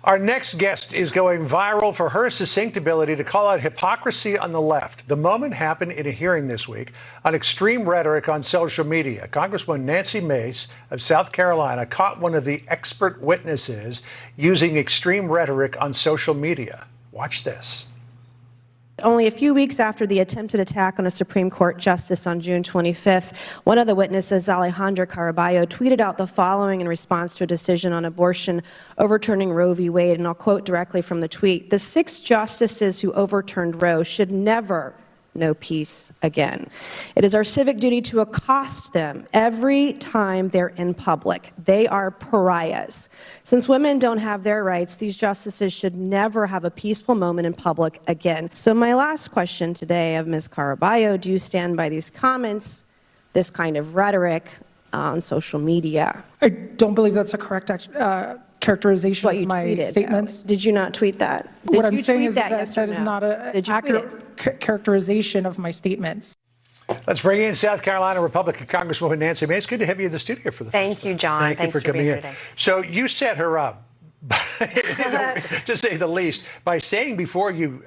Our next guest is going viral for her succinct ability to call out hypocrisy on the left. The moment happened in a hearing this week on extreme rhetoric on social media. Congresswoman Nancy Mace of South Carolina caught one of the expert witnesses using extreme rhetoric on social media. Watch this. Only a few weeks after the attempted attack on a Supreme Court justice on June 25th, one of the witnesses, Alejandra Caraballo, tweeted out the following in response to a decision on abortion overturning Roe v. Wade, and I'll quote directly from the tweet: "The 6 justices who overturned Roe should never know peace again. It is our civic duty to accost them every time they're in public. They are pariahs. Since women don't have their rights, these justices should never have a peaceful moment in public again." So my last question today of Ms. Caraballo: do you stand by these comments, this kind of rhetoric on social media? I don't believe that's a correct characterization of my statements. Did you not tweet that? What I'm saying is that that is not an accurate characterization of my statements. Let's bring in South Carolina Republican Congresswoman Nancy Mace. Good to have you in the studio for the first time. Thank you, John. Thanks for coming in today. So you set her up, to say the least, by saying before you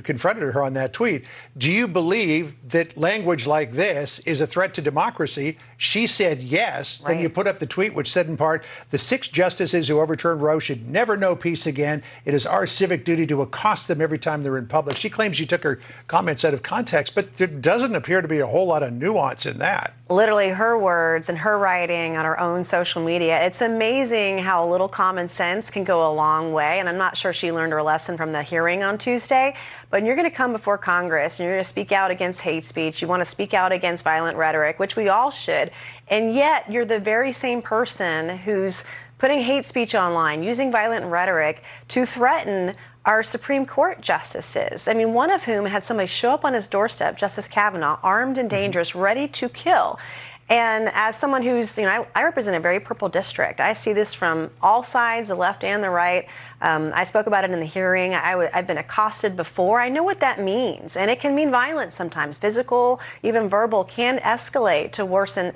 confronted her on that tweet, do you believe that language like this is a threat to democracy? She said yes. Right. Then you put up the tweet which said in part, "The 6 justices who overturned Roe should never know peace again. It is our civic duty to accost them every time they're in public." She claims you took her comments out of context, but there doesn't appear to be a whole lot of nuance in that. Literally her words and her writing on her own social media. It's amazing how a little common sense can go a long way. And I'm not sure she learned her lesson from the hearing on Tuesday. But when you're going to come before Congress and you're going to speak out against hate speech, you want to speak out against violent rhetoric, which we all should. And yet you're the very same person who's putting hate speech online, using violent rhetoric to threaten our Supreme Court justices. I mean, one of whom had somebody show up on his doorstep, Justice Kavanaugh, armed and dangerous, ready to kill. And as someone who's, I represent a very purple district. I see this from all sides, the left and the right. I spoke about it in the hearing. I've been accosted before. I know what that means. And it can mean violence sometimes. Physical, even verbal, can escalate to worsened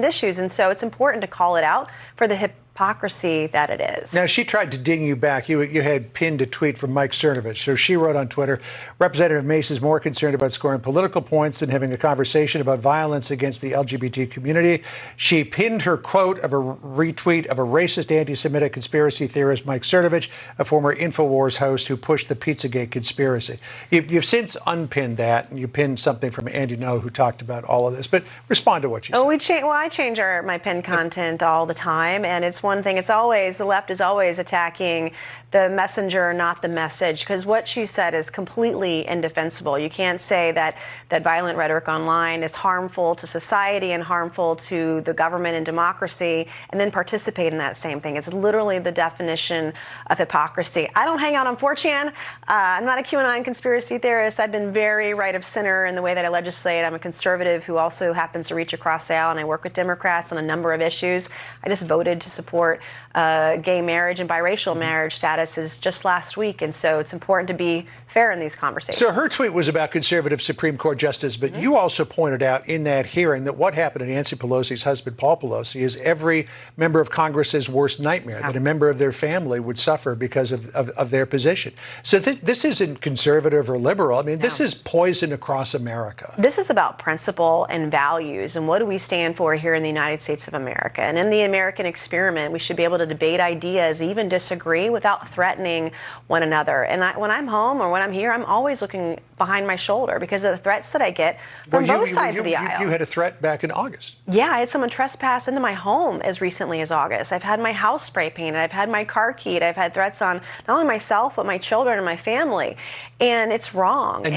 issues. And so it's important to call it out for the hypocrisy that it is. Now, she tried to ding you back. You had pinned a tweet from Mike Cernovich. So she wrote on Twitter, "Representative Mace is more concerned about scoring political points than having a conversation about violence against the LGBT community." She pinned her quote of a retweet of a racist anti-Semitic conspiracy theorist, Mike Cernovich, a former InfoWars host who pushed the Pizzagate conspiracy. You've since unpinned that, and you pinned something from Andy Ngo, who talked about all of this. But respond to what you said. I change my pinned content all the time, and it's one thing. It's always, the left is always attacking the messenger, not the message, because what she said is completely indefensible. You can't say that violent rhetoric online is harmful to society and harmful to the government and democracy, and then participate in that same thing. It's literally the definition of hypocrisy. I don't hang out on 4chan. I'm not a QAnon conspiracy theorist. I've been very right of center in the way that I legislate. I'm a conservative who also happens to reach across the aisle, and I work with Democrats on a number of issues. I just voted to support gay marriage and biracial marriage statuses just last week, and so it's important to be fair in these conversations. So her tweet was about conservative Supreme Court justice, but you also pointed out in that hearing that what happened to Nancy Pelosi's husband, Paul Pelosi, is every member of Congress's worst nightmare, that a member of their family would suffer because of their position. So this isn't conservative or liberal. I mean, this is poison across America. This is about principle and values, and what do we stand for here in the United States of America? And in the American experiment, we should be able to debate ideas, even disagree, without threatening one another. And when I'm home or when I'm here, I'm always looking behind my shoulder because of the threats that I get from both sides of the aisle. You had a threat back in August. Yeah, I had someone trespass into my home as recently as August. I've had my house spray painted. I've had my car keyed. I've had threats on not only myself, but my children and my family. And it's wrong. And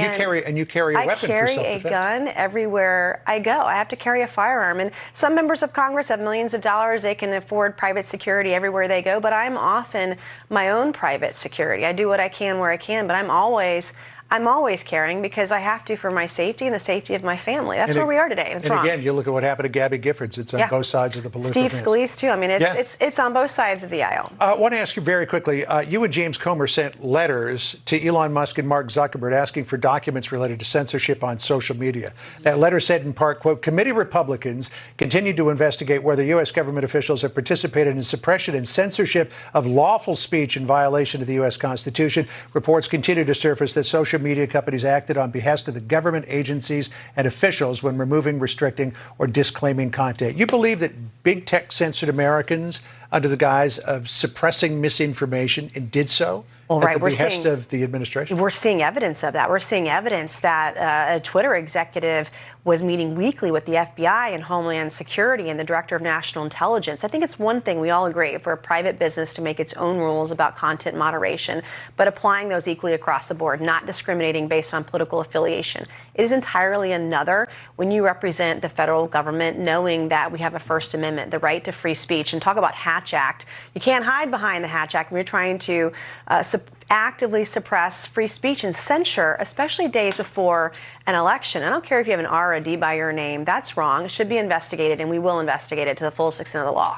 you carry a weapon for self-defense. I carry a gun everywhere I go. I have to carry a firearm. And some members of Congress have millions of dollars. They can afford private security everywhere they go. But I'm often my own private security. I do what I can where I can. But I'm always I'm always caring because I have to for my safety and the safety of my family. That's where we are today, and it's and wrong. again, you look at what happened to Gabby Giffords. It's on both sides of the political Steve fence. Scalise, too. I mean, it's on both sides of the aisle. I want to ask you very quickly. You and James Comer sent letters to Elon Musk and Mark Zuckerberg asking for documents related to censorship on social media. That letter said in part, quote, committee Republicans continue to investigate whether U.S. government officials have participated in suppression and censorship of lawful speech in violation of the U.S. Constitution. Reports continue to surface that social media companies acted on behest of the government agencies and officials when removing, restricting, or disclaiming content. You believe that big tech censored Americans under the guise of suppressing misinformation and did so at the behest of the administration? We're seeing evidence of that. We're seeing evidence that a Twitter executive was meeting weekly with the FBI and Homeland Security and the Director of National Intelligence. I think it's one thing we all agree for a private business to make its own rules about content moderation, but applying those equally across the board, not discriminating based on political affiliation. It is entirely another when you represent the federal government, knowing that we have a First Amendment, the right to free speech, and talk about Hatch Act. You can't hide behind the Hatch Act when you're trying to actively suppress free speech and censure, especially days before an election. I don't care if you have an R or a D by your name. That's wrong. It should be investigated, and we will investigate it to the fullest extent of the law.